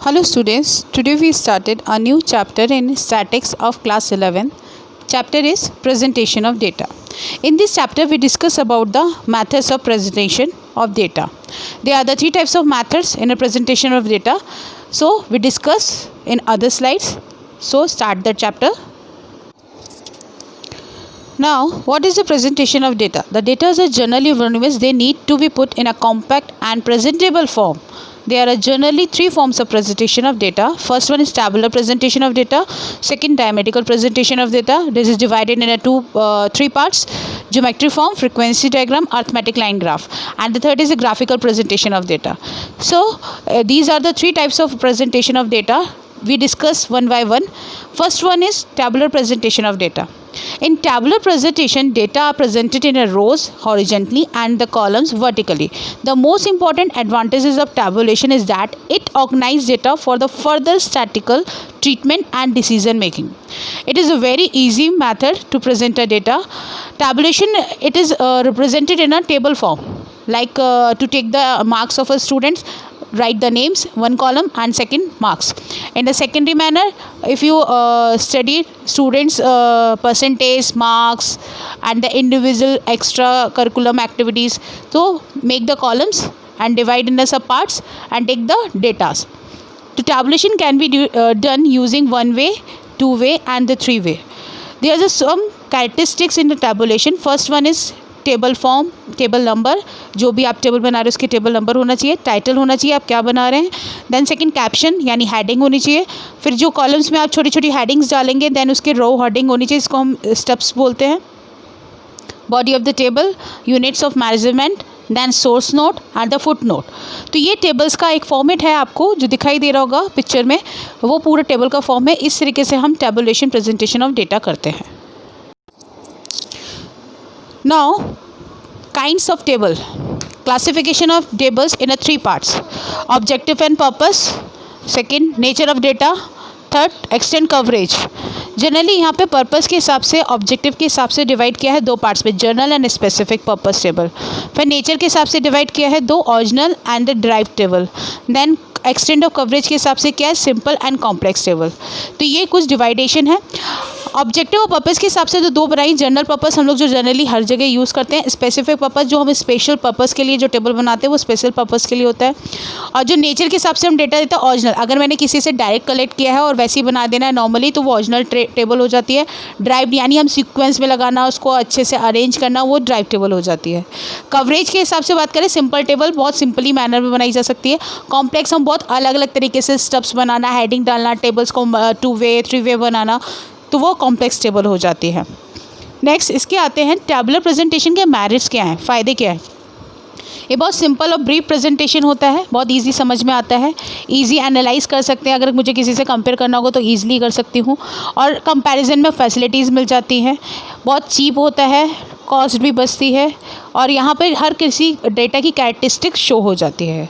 Hello students, today we started a new chapter in statics of class 11. Chapter is presentation of data. In this chapter we discuss about the methods of presentation of data. There are the three types of methods in a presentation of data. So we discuss in other slides. So start the chapter. Now, what is the presentation of data? The data are generally voluminous. They need to be put in a compact and presentable form. There are generally three forms of presentation of data. First one is tabular presentation of data. Second, diametrical presentation of data. This is divided into three parts: geometric form, frequency diagram, arithmetic line graph. And the third is a graphical presentation of data. So, these are the three types of presentation of data. We discuss one by one. First one is tabular presentation of data. In tabular presentation, data are presented in a rows horizontally and the columns vertically. The most important advantages of tabulation is that it organizes data for the further statistical treatment and decision making. It is a very easy method to present a data. Tabulation, it is represented in a table form, like to take the marks of a student. Write the names, one column, and second marks. In the secondary manner, if you study students percentage, marks, and the individual extra curriculum activities, so make the columns and divide in the sub parts and take the datas. The tabulation can be done using one way, two way, and the three way. There are some characteristics in the tabulation. First one is table form, table number, जो भी आप table बना रहे हो उसके table number होना चाहिए, title होना चाहिए आप क्या बना रहे हैं, देन सेकंड कैप्शन यानी हेडिंग होनी चाहिए, फिर जो कॉलम्स में आप छोटी छोटी हेडिंग्स डालेंगे देन उसके रो हेडिंग होनी चाहिए, इसको हम स्टेप्स बोलते हैं, body of the table, units of measurement, then source note and the foot note. तो ये टेबल्स का एक फॉर्मेट है आपको जो दिखाई दे रहा होगा पिक्चर में, वो पूरा टेबल का फॉर्म है. इस तरीके से हम टेबुलेशन प्रेजेंटेशन ऑफ डेटा करते हैं. Now, kinds of table. Classification of tables in a three parts. Objective and purpose. Second, nature of data. Third, extend coverage. Generally यहाँ पे पर्पस के हिसाब से, ऑब्जेक्टिव के हिसाब से डिवाइड किया है दो पार्ट्स में, general and specific purpose table. फिर नेचर के हिसाब से डिवाइड किया है दो, original and the derived table. Then extent of coverage के हिसाब से क्या है, सिंपल एंड कॉम्प्लेक्स टेबल. तो ये कुछ डिवाइडेशन है. ऑब्जेक्टिव और पर्पस के हिसाब से जो दो बनाई, जनरल पर्पस हम लोग जो जनरली हर जगह यूज़ करते हैं, स्पेसिफिक पर्पस जो हम स्पेशल पर्पस के लिए जो टेबल बनाते हैं वो स्पेशल पर्पस के लिए होता है, और जो नेचर के हिसाब से हम डेटा देते हैं ओरिजिनल. अगर मैंने किसी से डायरेक्ट कलेक्ट किया है और वैसे ही बना देना है नॉर्मली तो वो ओरिजिनल टेबल हो जाती है. ड्राइव यानी हम सीक्वेंस में लगाना, उसको अच्छे से अरेंज करना, वो ड्राइव टेबल हो जाती है. कवरेज के हिसाब से बात करें, सिंपल टेबल बहुत सिंपली मैनर में बनाई जा सकती है. कॉम्प्लेक्स हम बहुत अलग अलग तरीके से स्टेप्स बनाना, हेडिंग डालना, टेबल्स को टू वे थ्री वे बनाना, तो वो कॉम्प्लेक्स टेबल हो जाती है. नेक्स्ट इसके आते हैं टेबुलर प्रेजेंटेशन के मेरिट्स क्या हैं, फ़ायदे क्या हैं. ये बहुत सिंपल और ब्रीफ प्रेजेंटेशन होता है, बहुत इजी समझ में आता है, इजी एनालाइज कर सकते हैं. अगर मुझे किसी से कंपेयर करना होगा तो ईजिली कर सकती हूँ, और कंपैरिजन में फैसिलिटीज़ मिल जाती हैं. बहुत चीप होता है, कॉस्ट भी बचती है, और यहाँ पर हर किसी डेटा की कैरेक्टरिस्टिक्स शो हो जाती है.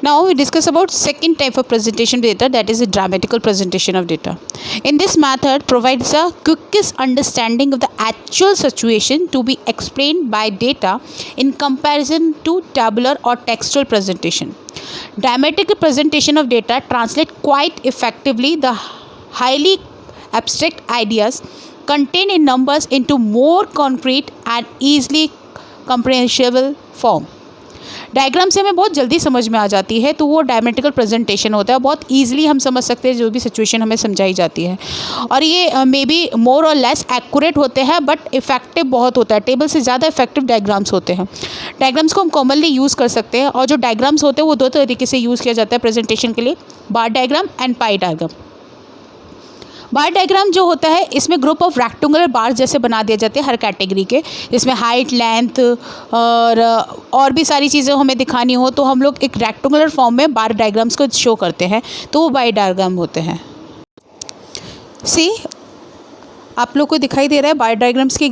Now we discuss about second type of presentation of data, that is a dramatical presentation of data. In this method provides a quickest understanding of the actual situation to be explained by data in comparison to tabular or textual presentation. Dramatical presentation of data translate quite effectively the highly abstract ideas contained in numbers into more concrete and easily comprehensible form. Diagram से हमें बहुत जल्दी समझ में आ जाती है, तो वो डायमेट्रिकल प्रेजेंटेशन होता है. बहुत ईजिली हम समझ सकते हैं जो भी सिचुएशन हमें समझाई जाती है, और ये मे बी मोर और लेस एक्यूरेट होते हैं बट इफेक्टिव बहुत होता है. टेबल से ज़्यादा इफेक्टिव डायग्राम्स होते हैं. डायग्राम्स को हम कॉमनली यूज़ कर सकते हैं, और जो डायग्राम्स होते हैं वो दो तरीके से यूज़ किया जाता है प्रेजेंटेशन के लिए, bar diagram and pie diagram. Bar diagram जो होता है इसमें ग्रुप ऑफ रेक्टेंगुलर बार जैसे बना दिए जाते हैं हर कैटेगरी के, जिसमें हाइट, लेंथ और भी सारी चीज़ें हमें दिखानी हो तो हम लोग एक रेक्टेंगुलर फॉर्म में बार डायग्राम्स को शो करते हैं, तो वो बार डायग्राम होते हैं. सी आप लोग को दिखाई दे रहा है बार डायग्राम्स की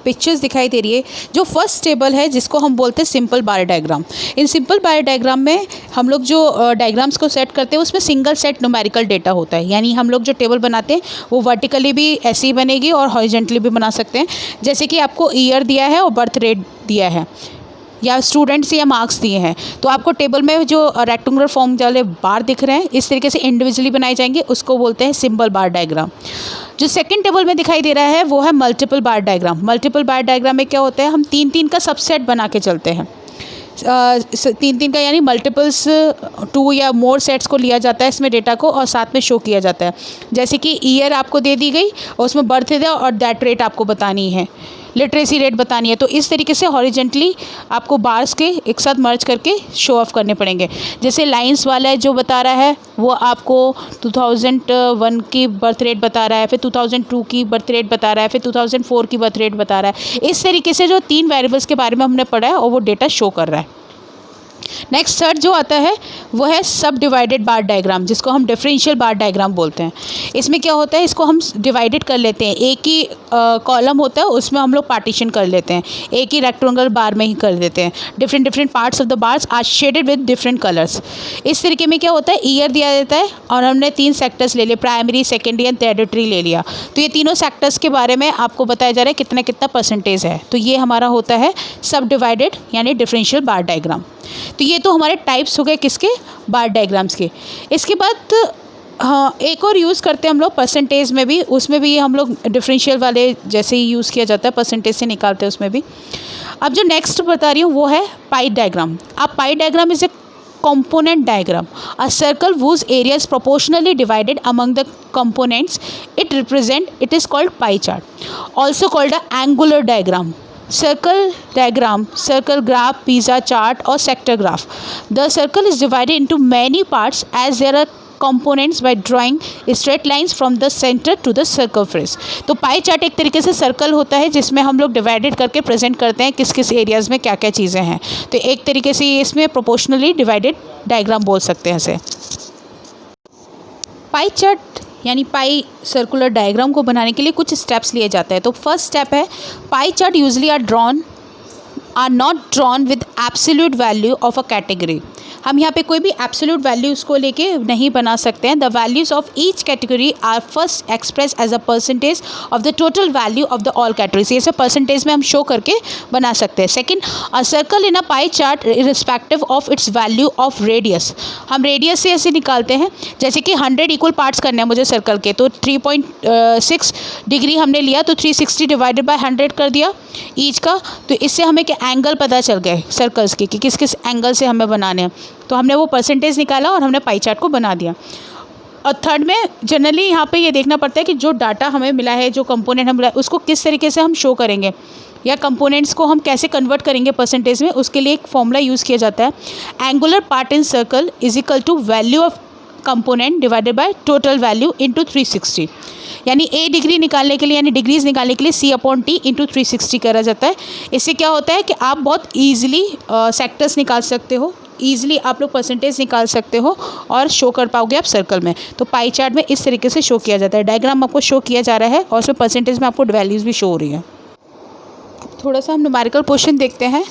पिक्चर्स दिखाई दे रही है. जो फर्स्ट टेबल है जिसको हम बोलते हैं simple bar diagram. In simple bar diagram में हम लोग जो डायग्राम्स को सेट करते हैं उसमें सिंगल सेट न्यूमेरिकल डेटा होता है, यानी हम लोग जो टेबल बनाते हैं वो वर्टिकली भी ऐसे ही बनेगी और हॉरिजॉन्टली भी बना सकते हैं. जैसे कि आपको ईयर दिया है और बर्थ रेट दिया है, या स्टूडेंट्स या मार्क्स दिए हैं, तो आपको टेबल में जो रेक्टेंगुलर फॉर्म वाले बार दिख रहे हैं इस तरीके से इंडिविजुअली बनाए जाएंगे, उसको बोलते हैं सिंबल बार डायग्राम। जो सेकंड टेबल में दिखाई दे रहा है वो है मल्टीपल बार डायग्राम। मल्टीपल बार डायग्राम में क्या होता है, हम 3-3 का सबसेट बना के चलते हैं। 3-3 का यानी मल्टीपल्स 2 या मोर सेट्स को लिया जाता है इसमें डेटा को और साथ में शो किया जाता है। जैसे कि ईयर आपको दे दी गई और उसमें बर्थ डे और दैट रेट आपको बतानी है, लिटरेसी रेट बतानी है, तो इस तरीके से हॉरिजेंटली आपको बार्स के एक साथ मर्ज करके शो ऑफ करने पड़ेंगे। जैसे लाइंस वाला है जो बता रहा है वो आपको 2001 की बर्थ रेट बता रहा है, फिर 2002 की बर्थ रेट बता रहा है, फिर 2004 की बर्थ रेट बता रहा है। इस तरीके से जो 3 वेरिएबल्स के बारे में हमने पढ़ा है और वो डेटा शो कर रहा है। नेक्स्ट थर्ड जो आता है वो है सब डिवाइडेड बार डायग्राम, जिसको हम डिफरेंशियल बार डायग्राम बोलते हैं। इसमें क्या होता है, इसको हम डिवाइडेड कर लेते हैं, एक ही कॉलम होता है उसमें हम लोग पार्टीशन कर लेते हैं, एक ही रेक्टेंगुलर बार में ही कर देते हैं। Different parts of the bars are shaded with different colours. इस तरीके में क्या होता है, ईयर दिया जाता है और हमने 3 सेक्टर्स ले लिए, प्राइमरी, सेकेंडरी एंड टेरिटरी ले लिया। तो ये तीनों सेक्टर्स के बारे में आपको बताया जा रहा है कितना कितना परसेंटेज है। तो ये हमारा होता है सब डिवाइडेड यानी डिफरेंशियल बार डायग्राम। तो ये तो हमारे टाइप्स हो गए किसके, बार डायग्राम्स के। इसके बाद हाँ एक और यूज़ करते हैं हम लोग परसेंटेज में भी, उसमें भी हम लोग डिफरेंशियल वाले जैसे ही यूज़ किया जाता है, परसेंटेज से निकालते हैं उसमें भी। अब जो नेक्स्ट बता रही हूँ वो है पाई डायग्राम। अब पाई diagram is a component diagram, a circle whose area is proportionally divided among the components it is called pie chart, also called a angular diagram, circle diagram, circle graph, pizza chart or sector graph. The circle is divided into many parts as there are components by drawing straight lines from the center to the circumference. तो pie chart एक तरीके से circle होता है जिसमें हम लोग divided करके प्रेजेंट करते हैं किस किस एरियाज़ में क्या क्या चीज़ें हैं। तो एक तरीके से इसमें प्रोपोर्शनली डिवाइडेड डायग्राम बोल सकते हैं इसे। पाई चार्ट यानी पाई सर्कुलर डायग्राम को बनाने के लिए कुछ स्टेप्स लिए जाते हैं। तो फर्स्ट स्टेप है, pie chart usually are not drawn with absolute value of a category. हम यहाँ पे कोई भी एब्सोल्यूट वैल्यूज़ को लेके नहीं बना सकते हैं। The values of each category are first express as a percentage of the total value of the all categories. ये सब परसेंटेज में हम शो करके बना सकते हैं। Second, a circle in a pie chart respective of its value of radius. हम radius से ऐसे निकालते हैं, जैसे कि 100 इक्वल पार्ट्स करने हैं मुझे सर्कल के, तो 3.6 डिग्री हमने लिया तो 360 डिवाइडेड बाय 100 कर दिया ईच का। तो इससे हमें क्या एंगल पता चल गए सर्कल्स के कि किस किस एंगल से हमें बनाने हैं। तो हमने वो परसेंटेज निकाला और हमने पाई चार्ट को बना दिया। और थर्ड में जनरली यहाँ पे ये देखना पड़ता है कि जो डाटा हमें मिला है, जो कंपोनेंट हमें मिला है, उसको किस तरीके से हम शो करेंगे या कंपोनेंट्स को हम कैसे कन्वर्ट करेंगे परसेंटेज में। उसके लिए एक फॉर्मूला यूज़ किया जाता है, angular part in circle is equal to value of component divided by total value into 360। यानी ए डिग्री निकालने के लिए यानी डिग्रीज निकालने के लिए C/T इंटू 360 करा जाता है। इससे क्या होता है कि आप बहुत ईजिली सेक्टर्स निकाल सकते हो, ईजिली आप लोग परसेंटेज निकाल सकते हो और शो कर पाओगे आप सर्कल में। तो पाई चार्ट में इस तरीके से शो किया जाता है, डायग्राम आपको शो किया जा रहा है और उसमें परसेंटेज में आपको वैल्यूज़ भी शो हो रही है। थोड़ा सा हम न्यूमेरिकल क्वेश्चन देखते हैं।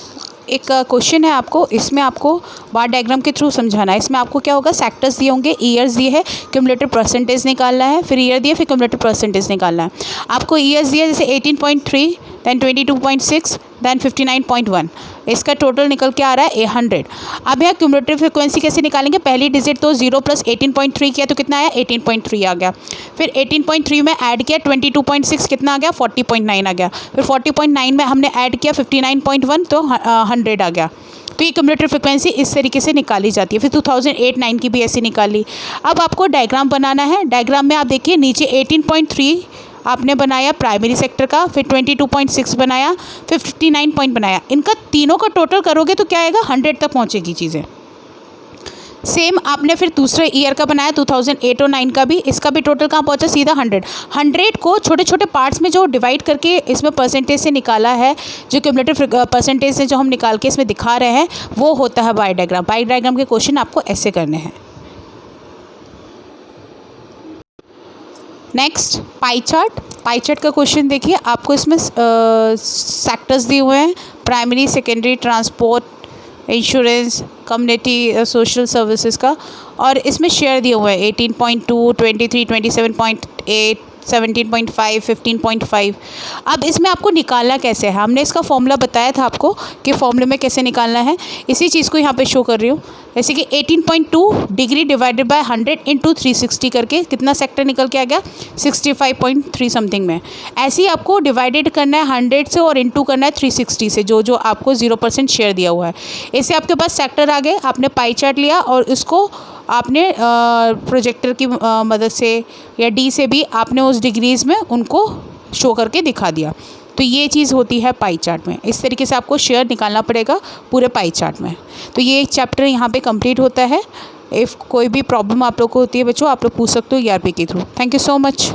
एक क्वेश्चन है आपको, इसमें आपको बार डायग्राम के थ्रू समझाना है। इसमें आपको क्या होगा, सेक्टर्स दिए होंगे, ईयर्स दिए है, क्यूमुलेटिव परसेंटेज निकालना है, फिर ईयर दिए, फिर क्यूमुलेटिव परसेंटेज निकालना है। आपको ईयर्स दिया जैसे 18.3, दैन 22.6, दैन 59.1, इसका टोटल निकल के आ रहा है 100। अब यहाँ क्यूमुलेटिव फ्रिक्वेंसी कैसे निकालेंगे, पहली डिजिट तो 0 प्लस 18.3 किया तो कितना आया, 18.3 आ गया। फिर 18.3 में ऐड किया 22.6 कितना आ गया, 40.9 आ गया। फिर 40.9 में हमने ऐड किया 59.1 तो 100 आ गया। तो ये क्यूमुलेटिव फ्रिक्वेंसी इस तरीके से निकाली जाती है। फिर 2008-9 की भी ऐसी निकाली। अब आपको डायग्राम बनाना है। डायग्राम में आप देखिए नीचे 18.3 आपने बनाया प्राइमरी सेक्टर का, फिर 22.6 बनाया, फिर 59 पॉइंट बनाया। इनका तीनों का टोटल करोगे तो क्या आएगा, 100 तक पहुँचेगी चीज़ें। सेम आपने फिर दूसरे ईयर का बनाया 2008 और 9 का भी, इसका भी टोटल कहाँ पहुँचा, सीधा 100 को छोटे छोटे पार्ट्स में जो डिवाइड करके इसमें परसेंटेज से निकाला है, जो क्यूमुलेटिव परसेंटेज से जो हम निकाल के इसमें दिखा रहे हैं वो होता है पाई डायग्राम। पाई डायग्राम के क्वेश्चन आपको ऐसे करने हैं। Next pie chart. Pie chart का क्वेश्चन देखिए, आपको इसमें सेक्टर्स दिए हुए हैं, primary, secondary, transport, insurance, community, social services का, और इसमें शेयर दिए हुए हैं 18.2, 23, 27.8, 17.5, 15.5। अब इसमें आपको निकालना कैसे है, हमने इसका फॉर्मूला बताया था आपको कि फॉर्मूले में कैसे निकालना है। इसी चीज़ को यहाँ पे शो कर रही हूँ, जैसे कि 18.2 डिग्री डिवाइडेड बाय 100 इंटू 360 करके कितना सेक्टर निकल के आ गया, 65.3 समथिंग में। ऐसे ही आपको डिवाइडेड करना है 100 से और इंटू करना है 360 से, जो जो आपको 0% शेयर दिया हुआ है। इससे आपके पास सेक्टर आ गए, आपने पाई चार्ट लिया और इसको आपने प्रोजेक्टर की मदद से या डी से भी आपने उस डिग्रीज़ में उनको शो करके दिखा दिया। तो ये चीज़ होती है पाई चार्ट में। इस तरीके से आपको शेयर निकालना पड़ेगा पूरे पाई चार्ट में। तो ये एक चैप्टर यहाँ पे कंप्लीट होता है। इफ़ कोई भी प्रॉब्लम आप लोग को होती है बच्चों, आप लोग पूछ सकते हो ERP के through. Thank you so much.